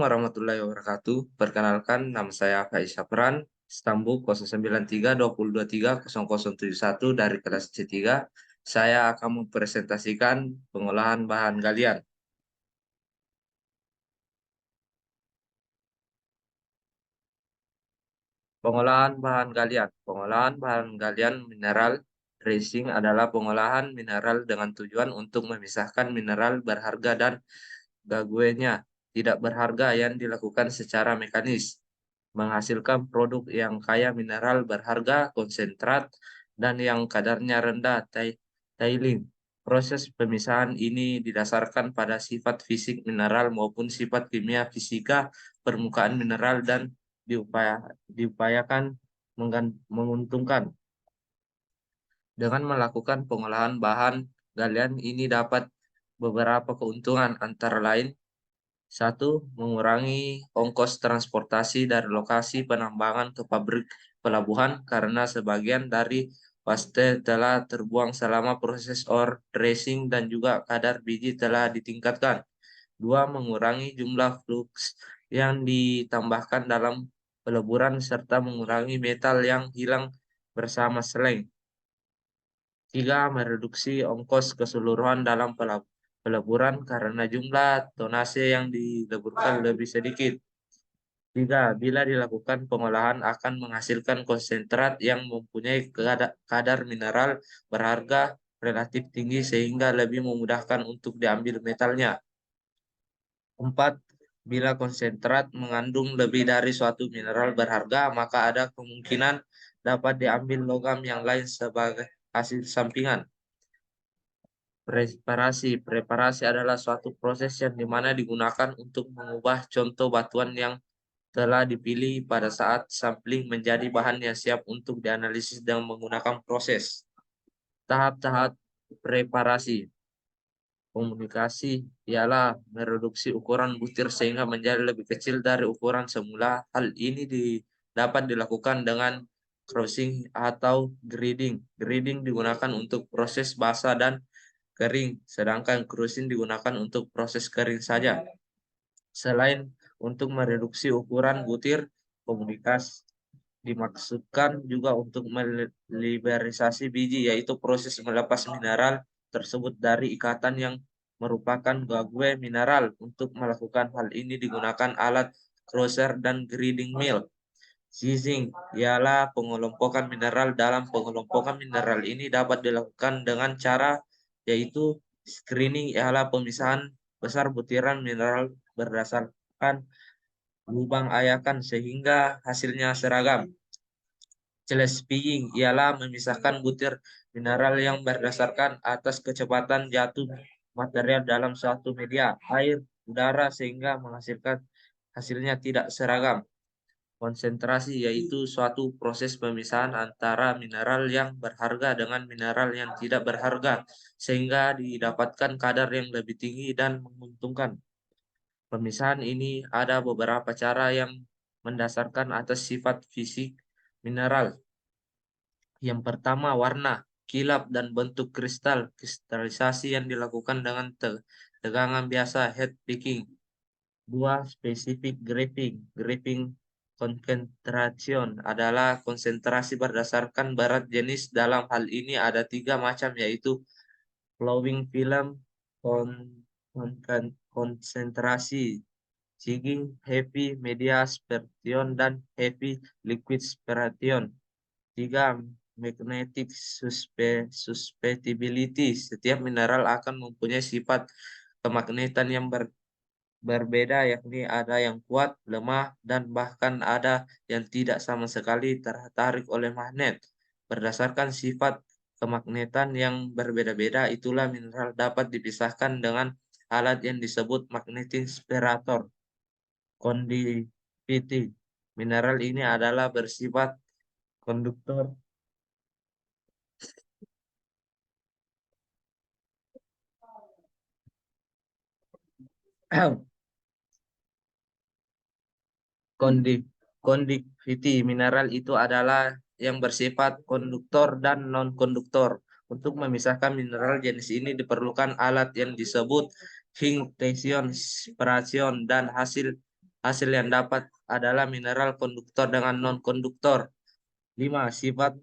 Warahmatullahi wabarakatuh. Perkenalkan, nama saya Faiz Sapran, Stambuk 093 2023 0071 dari kelas C3. Saya akan mempresentasikan pengolahan bahan galian. Pengolahan bahan galian. Pengolahan bahan galian mineral tracing adalah pengolahan mineral dengan tujuan untuk memisahkan mineral berharga dan gaguenya tidak berharga yang dilakukan secara mekanis, menghasilkan produk yang kaya mineral berharga, konsentrat, dan yang kadarnya rendah, tailing. Proses pemisahan ini didasarkan pada sifat fisik mineral maupun sifat kimia fisika permukaan mineral dan diupayakan menguntungkan. Dengan melakukan pengolahan bahan galian ini dapat beberapa keuntungan antara lain: satu, mengurangi ongkos transportasi dari lokasi penambangan ke pabrik pelabuhan karena sebagian dari paste telah terbuang selama proses ore tracing dan juga kadar biji telah ditingkatkan. Dua, mengurangi jumlah flux yang ditambahkan dalam peleburan serta mengurangi metal yang hilang bersama seleng. Tiga, mereduksi ongkos keseluruhan dalam peleburan karena jumlah tonase yang dileburkan lebih sedikit. Tiga, bila dilakukan pengolahan akan menghasilkan konsentrat yang mempunyai kadar mineral berharga relatif tinggi sehingga lebih memudahkan untuk diambil metalnya. Empat, bila konsentrat mengandung lebih dari suatu mineral berharga, maka ada kemungkinan dapat diambil logam yang lain sebagai hasil sampingan. Preparasi adalah suatu proses yang dimana digunakan untuk mengubah contoh batuan yang telah dipilih pada saat sampling menjadi bahan yang siap untuk dianalisis dengan menggunakan proses. Tahap-tahap preparasi. Komunikasi ialah mereduksi ukuran butir sehingga menjadi lebih kecil dari ukuran semula. Hal ini dapat dilakukan dengan crossing atau grading. Grading digunakan untuk proses basah dan kering, sedangkan crushing digunakan untuk proses kering saja. Selain untuk mereduksi ukuran butir, komunikasi dimaksudkan juga untuk meliberalisasi biji, yaitu proses melepas mineral tersebut dari ikatan yang merupakan gague mineral. Untuk melakukan hal ini digunakan alat crusher dan grinding mill. Sizing ialah pengelompokan mineral. Dalam pengelompokan mineral ini dapat dilakukan dengan cara yaitu screening ialah pemisahan besar butiran mineral berdasarkan lubang ayakan sehingga hasilnya seragam. Celespiying ialah memisahkan butir mineral yang berdasarkan atas kecepatan jatuh material dalam suatu media, air, udara, sehingga menghasilkan hasilnya tidak seragam. Konsentrasi yaitu suatu proses pemisahan antara mineral yang berharga dengan mineral yang tidak berharga, sehingga didapatkan kadar yang lebih tinggi dan menguntungkan. Pemisahan ini ada beberapa cara yang mendasarkan atas sifat fisik mineral. Yang pertama, warna, kilap, dan bentuk kristal. Kristalisasi yang dilakukan dengan tegangan biasa, head picking. Dua, spesifik grafting. Grafting concentration adalah konsentrasi berdasarkan berat jenis. Dalam hal ini ada tiga macam, yaitu flowing film, konsentrasi, jigging, heavy media spersion, dan heavy liquid spersion. Tiga, magnetic susceptibility. Setiap mineral akan mempunyai sifat kemagnetan yang berbeda, yakni ada yang kuat, lemah, dan bahkan ada yang tidak sama sekali tertarik oleh magnet. Berdasarkan sifat kemagnetan yang berbeda-beda, itulah mineral dapat dipisahkan dengan alat yang disebut magnetic separator. Conductivity. Mineral ini adalah bersifat konduktor Konduktiviti mineral itu adalah yang bersifat konduktor dan non-konduktor. Untuk memisahkan mineral jenis ini diperlukan alat yang disebut Higgs separation dan hasil hasil yang dapat adalah mineral konduktor dengan non-konduktor. 5. Sifat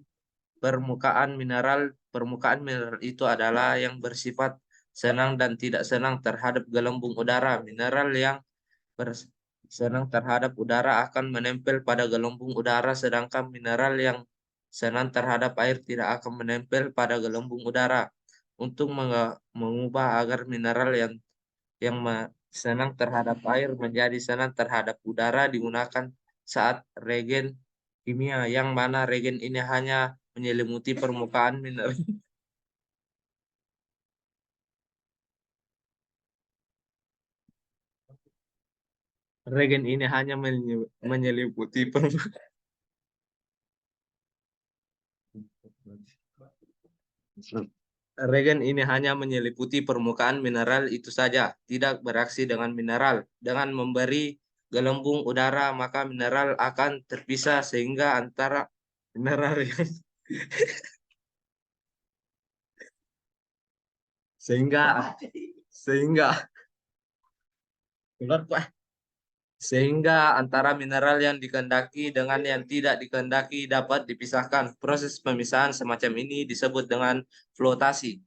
permukaan mineral. Permukaan mineral itu adalah yang bersifat senang dan tidak senang terhadap gelembung udara. Mineral yang senang terhadap udara akan menempel pada gelembung udara, sedangkan mineral yang senang terhadap air tidak akan menempel pada gelembung udara. Untuk mengubah agar mineral senang terhadap air menjadi senang terhadap udara digunakan saat regen kimia, yang mana regen ini hanya menyelimuti permukaan mineral. Regen ini hanya menyelimuti permukaan. Regen ini hanya menyeliputi permukaan mineral itu saja, tidak bereaksi dengan mineral. Dengan memberi gelembung udara, maka mineral akan terpisah sehingga antara mineral yang sehingga sehingga sehingga antara mineral yang dikehendaki dengan yang tidak dikehendaki dapat dipisahkan. Proses pemisahan semacam ini disebut dengan flotasi.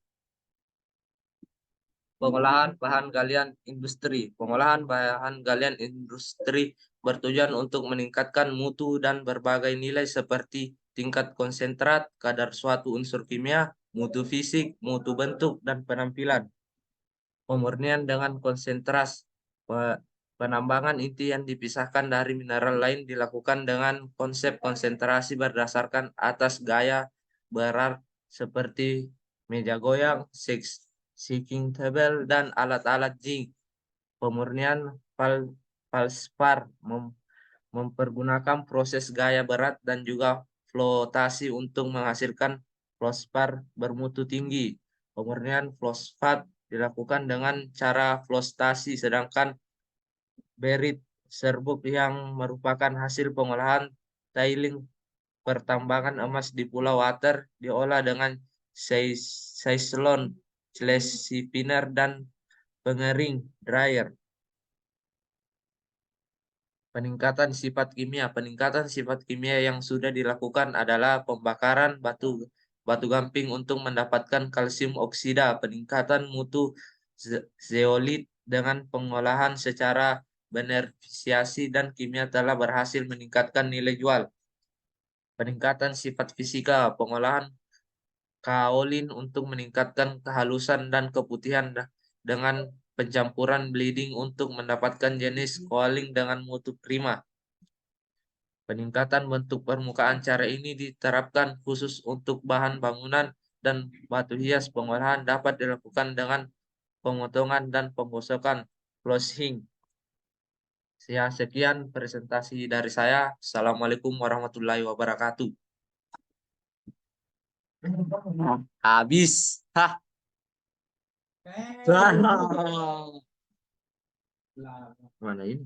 Pengolahan bahan galian industri. Pengolahan bahan galian industri bertujuan untuk meningkatkan mutu dan berbagai nilai seperti tingkat konsentrat, kadar suatu unsur kimia, mutu fisik, mutu bentuk, dan penampilan. Pemurnian dengan konsentras. Penambangan inti yang dipisahkan dari mineral lain dilakukan dengan konsep konsentrasi berdasarkan atas gaya berat seperti meja goyang, shaking table, dan alat-alat jig. Pemurnian Valspar mempergunakan proses gaya berat dan juga flotasi untuk menghasilkan fluorspar bermutu tinggi. Pemurnian fosfat dilakukan dengan cara flotasi, sedangkan berit serbuk yang merupakan hasil pengolahan tailing pertambangan emas di Pulau Water diolah dengan Ceylon spinner dan pengering dryer. Peningkatan sifat kimia. Peningkatan sifat kimia yang sudah dilakukan adalah pembakaran batu batu gamping untuk mendapatkan kalsium oksida, peningkatan mutu zeolit dengan pengolahan secara beneficiasi, dan kimia telah berhasil meningkatkan nilai jual. Peningkatan sifat fisika. Pengolahan kaolin untuk meningkatkan kehalusan dan keputihan dengan pencampuran bleeding untuk mendapatkan jenis kaolin dengan mutu prima. Peningkatan bentuk permukaan. Cara ini diterapkan khusus untuk bahan bangunan dan batu hias. Pengolahan dapat dilakukan dengan pemotongan dan penggosokan flashing. Sekian presentasi dari saya. Assalamualaikum warahmatullahi wabarakatuh. Habis. Hah. Mana ini?